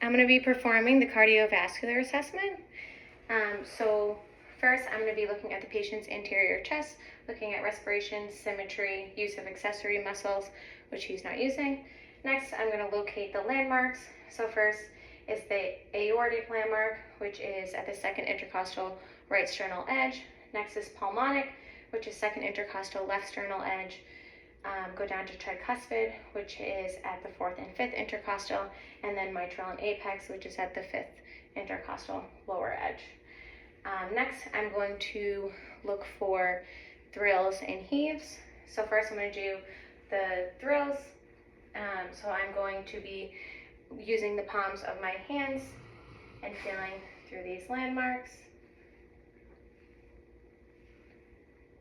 I'm going to be performing the cardiovascular assessment. So first, I'm going to be looking at the patient's anterior chest, looking at respiration, symmetry, use of accessory muscles, which he's not using. Next, I'm going to locate the landmarks. So first is the aortic landmark, which is at the second intercostal right sternal edge. Next is pulmonic, which is second intercostal left sternal edge. Go down to tricuspid, which is at the fourth and fifth intercostal, and then mitral and apex, which is at the fifth intercostal lower edge. Next, I'm going to look for thrills and heaves. So first I'm going to do the thrills. So I'm going to be using the palms of my hands and feeling through these landmarks,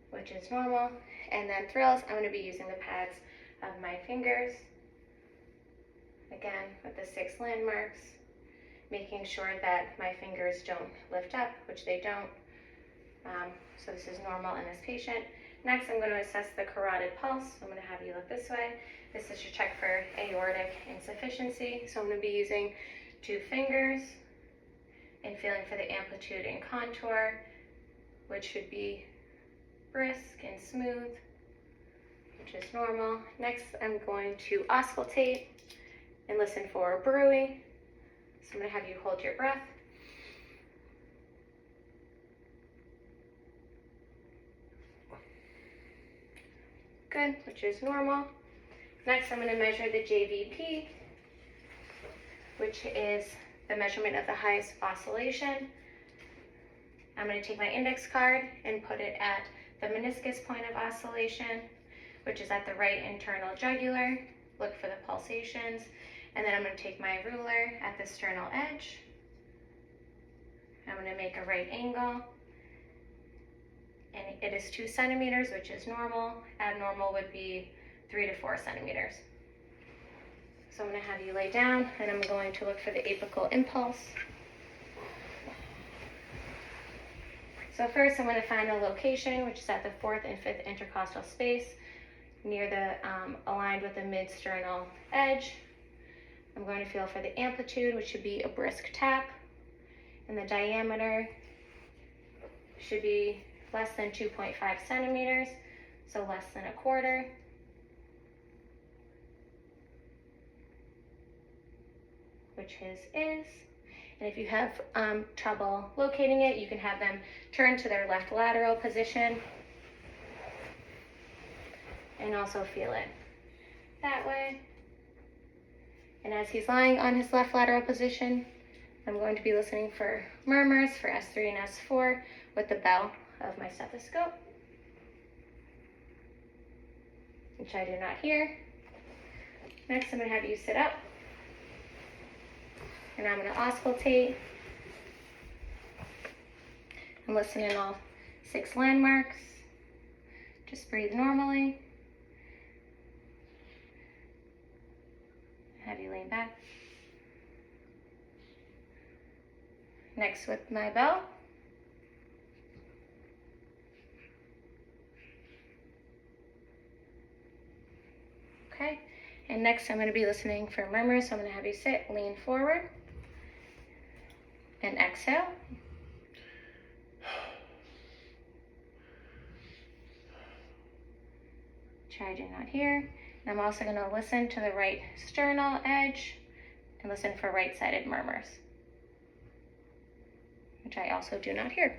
which is normal. And then thrills, I'm going to be using the pads of my fingers, again with the 6 landmarks, making sure that my fingers don't lift up, which they don't. So this is normal in this patient. Next, I'm going to assess the carotid pulse. I'm going to have you look this way. This is to check for aortic insufficiency. So I'm going to be using 2 fingers and feeling for the amplitude and contour, which should be brisk and smooth, which is normal. Next, I'm going to auscultate and listen for bruit. So I'm going to have you hold your breath. Good, which is normal. Next, I'm going to measure the JVP, which is the measurement of the highest oscillation. I'm going to take my index card and put it at the meniscus point of oscillation, which is at the right internal jugular. Look for the pulsations. And then I'm going to take my ruler at the sternal edge. I'm going to make a right angle. And it is 2 centimeters, which is normal. Abnormal would be 3 to 4 centimeters. So I'm going to have you lay down, and I'm going to look for the apical impulse. So first, I'm going to find a location, which is at the 4th and 5th intercostal space, near the aligned with the mid-sternal edge. I'm going to feel for the amplitude, which should be a brisk tap, and the diameter should be less than 2.5 centimeters, so less than 1/4. Which his is. And if you have trouble locating it, you can have them turn to their left lateral position and also feel it that way. And as he's lying on his left lateral position, I'm going to be listening for murmurs for S3 and S4 with the bell of my stethoscope, which I do not hear. Next, I'm going to have you sit up. And I'm going to auscultate and listen in all 6 landmarks. Just breathe normally. Have you lean back. Next with my bell. Okay. And next I'm going to be listening for murmurs. So I'm going to have you sit, lean forward. And exhale. Which I do not hear. And I'm also going to listen to the right sternal edge and listen for right-sided murmurs, which I also do not hear.